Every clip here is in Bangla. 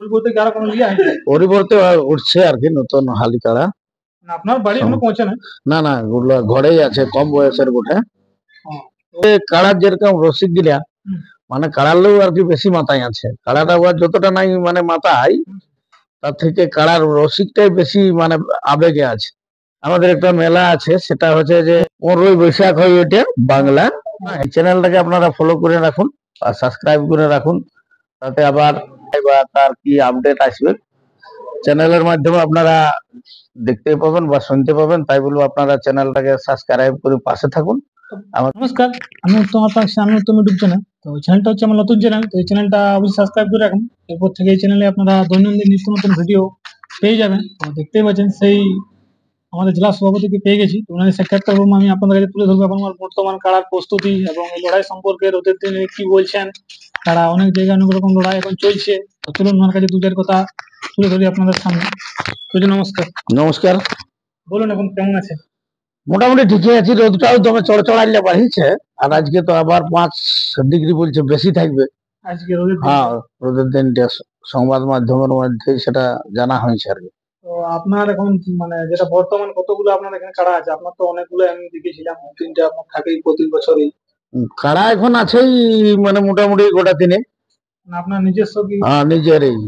পরিবর্তে কি আরো কোনো লিয়া হয়েছে? পরিবর্তে উঠছে আর কি নতুন হালিকাড়া। না আপনার বাড়ি এখনো পৌঁছে না? না না, ওগুলো ঘরেই আছে, কম বয়সের বটে। কাড়ার যেরকম রসিক গিলা মানে কাড়ালেও আর কি বেশি মাথায় আছে। কাড়াটা যতটা নাই মানে মাথায়, তার থেকে কাড়ার রসিকটাই বেশি মানে আবেগে আছে। আমাদের একটা মেলা আছে, সেটা হচ্ছে যে 15ই বৈশাখ হয় ওইটা বাংলা। এই চ্যানেলটাকে আপনারা ফলো করে রাখুন আর সাবস্ক্রাইব করে রাখুন, তাতে আবার তার কি আপডেট আসবে চ্যানেলের মাধ্যমে আপনারা দেখতে পাবেন বা শুনতে পাবেন। তাই বলবো আপনারা চ্যানেলটাকে সাবস্ক্রাইব করে পাশে থাকুন। নমস্কার, আমি উত্তম, আপনার সামনে উত্তম ইউটিউব চ্যানেল। তো চ্যানেলটা হচ্ছে আমার নতুন চ্যানেল, তো এই চ্যানেলটা অবশ্যই সাবস্ক্রাইব করে রাখুন। এরপর থেকে এই চ্যানেলে আপনারা দৈনন্দিন নিত্য নতুন ভিডিও পেয়ে যাবেন। তো দেখতেই পাচ্ছেন সেই আমাদের জেলা সভাপতিকে পেয়ে গেছি, তো ওনাদের সাক্ষাৎকার আমি আপনাদের কাছে তুলে ধরবো এবং আমার বর্তমান কাড়ার প্রস্তুতি এবং এই লড়াই সম্পর্কে ওদের তিনি কি বলছেন। তারা অনেক জায়গায় অনেক রকম লড়াই এখন চলছে, তো চলুন ওনার কাছে দুধের কথা তুলে ধরি আপনাদের সামনে। তো নমস্কার। নমস্কার, বলুন এখন কেমন আছে? মোটামুটি ঠিকই আছি। রোদটাও দমে চড়চড়াইলে বাড়িছে, আর আজকে তো আবার 5 ডিগ্রি বলছে বেশি থাকবে আজকে রোদের দিন। হ্যাঁ, রোদের দিনটা সংবাদ মাধ্যমের মধ্যে সেটা জানা হয়েছে আর কি। তো আপনার এখন মানে যেটা বর্তমান কতগুলো আপনার এখানে কাড়া আছে? আপনার তো অনেকগুলো আমি দেখেছিলাম, 3টে আপনার থাকেই প্রতি বছরই। কাড়া এখন আছেই মানে মোটামুটি গোটা দিনে। আপনার নিজস্ব কি? হ্যাঁ, নিজেরই।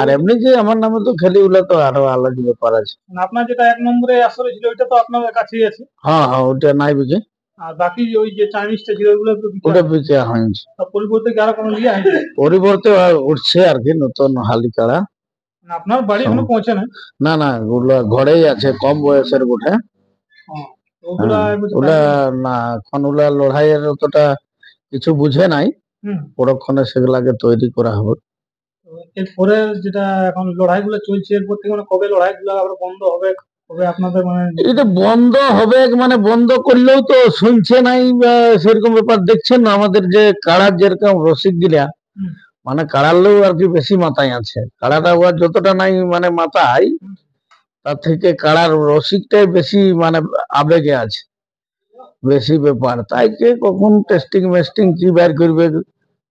আর এমনি যে আমার নামে তো খেলিগুলো তো আরো আলাদা ব্যাপার আছে। আপনার যেটা 1 নম্বরে আসরে ছিল ওইটা তো আপনার কাছেই আছে। হ্যাঁ হ্যাঁ, ওটা নাই বিকে। আর বাকি ওই যে চাইনিজটা ছিল ওগুলো তো ওটা বিকে হয়েছে। পরিবর্তে কি আরো কোনো লিয়া হয়েছে? পরিবর্তে উঠছে আর কি নতুন হালিকাড়া। আপনার বাড়ি এখনো পৌঁছে না? না না, ওগুলো ঘরেই আছে, কম বয়সের বটে। ওগুলা ওগুলা না, এখন ওগুলা লড়াইয়ের অতটা কিছু বুঝে নাই, পরক্ষণে সেগুলাকে তৈরি করা হবে। এরপরে যেটা এখন লড়াইগুলো চলছে, এরপর থেকে মানে কবে লড়াইগুলো আবার বন্ধ হবে? কবে আপনাদের মানে এটা বন্ধ হবে মানে বন্ধ করলেও তো শুনছে নাই সেরকম ব্যাপার। দেখছেন না আমাদের যে কাড়ার যেরকম রসিক গিলা মানে কাড়ালেও আর কি বেশি মাথায় আছে। কাড়াটা যতটা নাই মানে মাথায়, তার থেকে কাড়ার রসিকটাই বেশি মানে আবেগে আছে, বেশি ব্যাপার। তাই কে কখন টেস্টিং মেস্টিং কি বের করবে,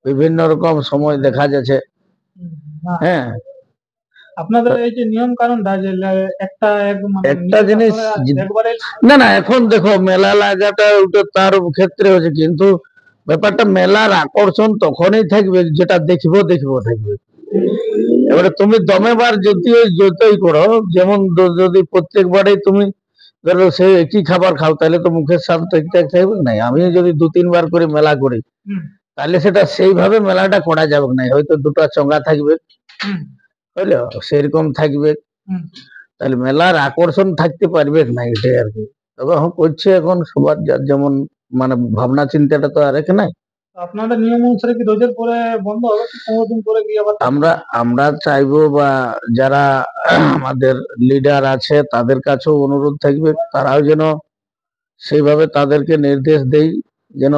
বিভিন্ন রকম সময় দেখা যাচ্ছে। হ্যাঁ, আপনাদের এই যে নিয়ম কানুনটা যে একটা একটা জিনিস না না, এখন দেখো মেলা লাগাটা ওটা তার ক্ষেত্রে হচ্ছে, কিন্তু ব্যাপারটা মেলার আকর্ষণ তখনই থাকবে যেটা দেখবো থাকবে। এবারে তুমি দমেবার যতই করো, যেমন যদি প্রত্যেকবারেই তুমি ধরো সে একই খাবার খাও, তাহলে তো মুখের স্বাদ ঠিকঠাক থাকবে না। আমি যদি 2-3 বার করে মেলা করি, তাহলে সেটা সেইভাবে মেলাটা করা যাবে না। হয়তো দুটো চঙ্গা থাকবে, বুঝলো, সেরকম থাকবে, তাহলে মেলার আকর্ষণ থাকতে পারবে না, এটাই আর কি। তবে করছে এখন সবার যার যেমন মানে ভাবনা চিন্তাটা তো আর নাই। আপনাদের নিয়ম অনুসারে কি রোজের পরে বন্ধ হবে কি 15 দিন পরে কি আবার? আমরা চাইবো বা যারা আমাদের লিডার আছে তাদের কাছেও অনুরোধ থাকবে, তারাও যেন সেইভাবে তাদেরকে নির্দেশ দেই যেন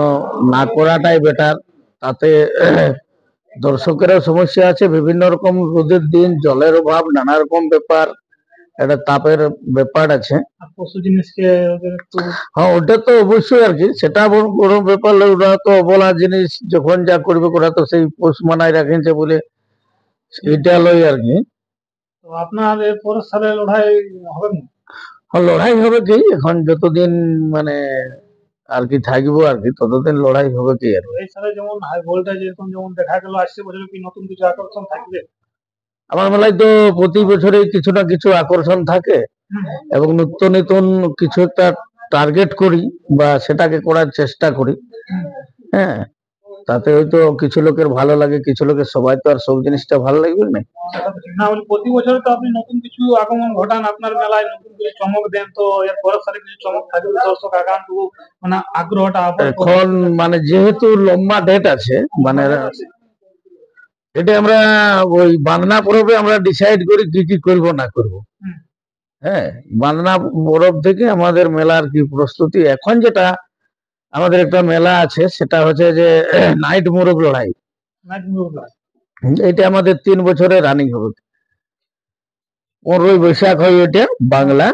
না করাটাই বেটার। তাতে দর্শকেরও সমস্যা আছে, বিভিন্ন রকম রোদের দিন, জলের অভাব, নানা রকম ব্যাপার, একটা তাপের ব্যাপার আছে। হ্যাঁ, ওটা তো অবশ্যই আর কি, সেটা বড় ব্যাপার। ওরা তো অবলা জিনিস, যখন যা করবে ওরা তো সেই পোষ মানায় রাখেছে বলে সেটা লই আর কি। তো আপনার এরপর সালে লড়াই হবে না? লড়াই হবে কি, এখন যতদিন মানে আর কি থাকবো আর কি, ততদিন লড়াই হবে কি আর। এই সালে যেমন হাই ভোল্টেজ এরকম যেমন দেখা গেল, আসছে বছর কি নতুন কিছু আকর্ষণ থাকবে? আমার মেলায় তো প্রতি বছরে কিছু না কিছু আকর্ষণ থাকে এবং নিত্য নতুন কিছু একটা টার্গেট করি বা সেটাকে করার চেষ্টা করি। হ্যাঁ, তাতে হয়তো কিছু লোকের ভালো লাগে, কিছু লোকের, সবাই তো আর সব জিনিসটা ভালো লাগবে না। প্রতি বছর তো আপনি নতুন কিছু আগমন ঘটান আপনার মেলায়, নতুন কিছু চমক দেন, তো এর পরের সালে কিছু চমক থাকবে, দর্শক আগান্ত মানে আগ্রহটা এখন মানে যেহেতু লম্বা ডেট আছে, মানে এটা আমরা ওই বাঁধনা পরবে আমরা ডিসাইড করি কি কি করব না করব। হ্যাঁ, বাঁধনা পরব থেকে আমাদের মেলার কি প্রস্তুতি। এখন যেটা আমাদের একটা মেলা আছে সেটা হচ্ছে যে নাইট মোরগ লড়াই। এটা আমাদের 3 বছরে রানিং হবে। 15ই বৈশাখ হয় এটা বাংলা।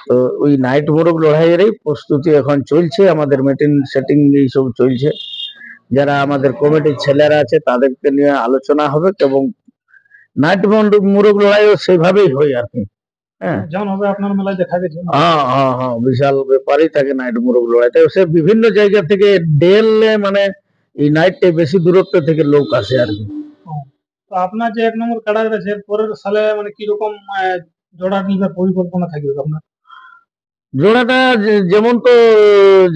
তো ওই নাইট মোরগ লড়াইয়েরই প্রস্তুতি এখন চলছে, আমাদের মিটিং সেটিং এইসব চলছে। যারা আমাদের কমিটির ছেলেরা আছে তাদেরকে নিয়ে আলোচনা হবে এবং নাইট মুরগ লড়াইও সেইভাবেই হয় আর কি। হ্যাঁ যেমন হবে আপনার মেলায় দেখা গেছে। হ্যাঁ হ্যাঁ হ্যাঁ, বিশাল ব্যাপারই থাকে নাইট মুরগ লড়াইতে। সে বিভিন্ন জায়গা থেকে ডেলে মানে এই নাইটে বেশি দূরত্ব থেকে লোক আসে আর কি। তো আপনার যে 1 নম্বর কাড়া রয়েছে পরের সালে মানে কিরকম জোড়া নিবার পরিকল্পনা থাকবে আপনার? জোড়াটা যেমন তো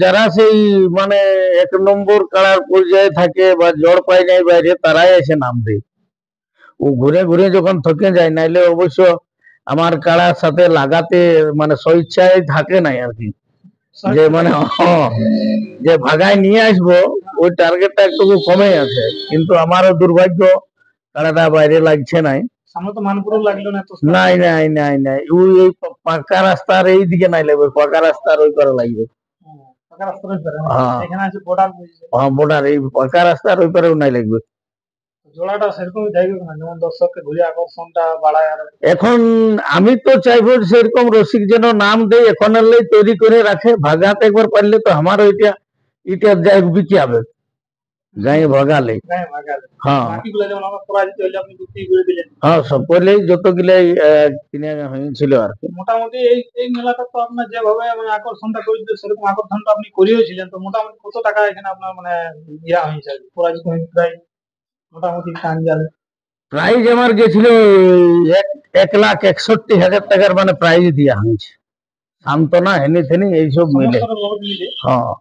যারা সেই মানে 1 নম্বর কাড়ার পর্যায়ে থাকে বা জড় পায় নাই বাইরে, তারাই এসে নাম দেয়। ও ঘুরে ঘুরে যখন থকে যায়, নাইলে অবশ্য আমার কাড়ার সাথে লাগাতে মানে স্বেচ্ছায় থাকে নাই আর কি। যে মানে যে ভাগায় নিয়ে আসবো ওই টার্গেটটা একটু কমে আছে, কিন্তু আমারও দুর্ভাগ্য কাড়াটা বাইরে লাগছে নাই। সামনে তো মানপুরও লাগলো না তো। নাই নাই নাই নাই, ওই ওই পাকা রাস্তার এই দিকে নাই লাগবে, পাকা রাস্তার ওই পারে লাগবে। পাকা রাস্তা রয়েছে হ্যাঁ এখানে আছে বর্ডার। হ্যাঁ, বর্ডার এই পাকা রাস্তার ওই পারেও নাই লাগবে। জোড়াটা সেরকম জায়গা না যেমন দর্শককে ঘুরে আকর্ষণটা বাড়ায়। আর এখন আমি তো চাইবো সেরকম রসিক যেন নাম দেয়, এখন তৈরি করে রাখে, ভাগাতে একবার পারলে তো আমার ওইটা এটা যাই বিকে হবে গায়ে ভাগালে। হ্যাঁ বাকিগুলো যেমন আমরা পরাজিত হইলে আপনি বিক্রি করে দিলেন। হ্যাঁ, সকলেই যতগুলাই কিনে হয়েছিল আর কি। মোটামুটি এই মেলাটা তো আপনার যেভাবে মানে আকর্ষণটা করেছিল সেরকম আকর্ষণটা আপনি করিয়েছিলেন, তো মোটামুটি কত টাকা এখানে আপনার মানে ইয়া হয়েছে আর কি, পরাজিত হয়েছে প্রায় মোটামুটি আন্দাজ? প্রাইজ আমার গেছিল 1,61,60,000 টাকার মানে প্রাইজ দিয়া হয়েছে, সান্ত্বনা হেনি থেনি এইসব মিলে। সমস্ত লোক মিলে। হ্যাঁ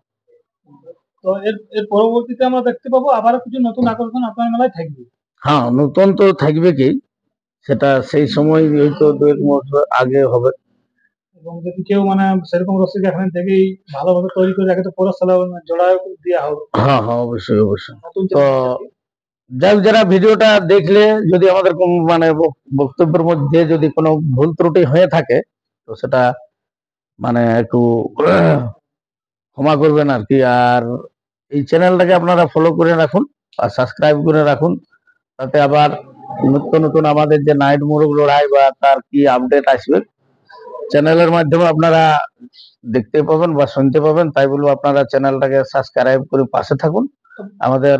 তো এর পরবর্তীতে আমরা দেখতে পাবো আবারও কিছু নতুন আকর্ষণ আপনার মেলায় থাকবে। হ্যাঁ, নতুন তো থাকবে কি, সেটা সেই সময় হয়তো 2-1 মাস আগে হবে। এবং যদি কেউ মানে সেরকম রসিক এখানে থেকেই ভালোভাবে তৈরি করে রাখে তো পরের সালে জোড়া দেওয়া হবে। হ্যাঁ হ্যাঁ, অবশ্যই অবশ্যই। নতুন তো যাই যারা ভিডিওটা দেখলে যদি আমাদের মানে বক্তব্যের মধ্যে যদি কোনো ভুল ত্রুটি হয়ে থাকে তো সেটা মানে একটু ক্ষমা করবেন আর কি। আর এই চ্যানেলটাকে আপনারা ফলো করে রাখুন আর সাবস্ক্রাইব করে রাখুন, তাতে আবার নতুন নতুন আমাদের যে নাইট মুরগ লড়াই বা তার কি আপডেট আসবে চ্যানেলের মাধ্যমে আপনারা দেখতে পাবেন বা শুনতে পাবেন। তাই বলবো আপনারা চ্যানেলটাকে সাবস্ক্রাইব করে পাশে থাকুন আমাদের।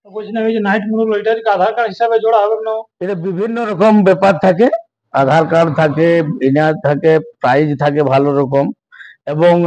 বলছিলাম এই যে নাইট মুরগ এটার কি আধার কার্ড হিসাবে জোড়া হবে না? এটা বিভিন্ন রকম ব্যাপার থাকে, আধার কার্ড থাকে, ইনার থাকে, প্রাইজ থাকে ভালো রকম, এবং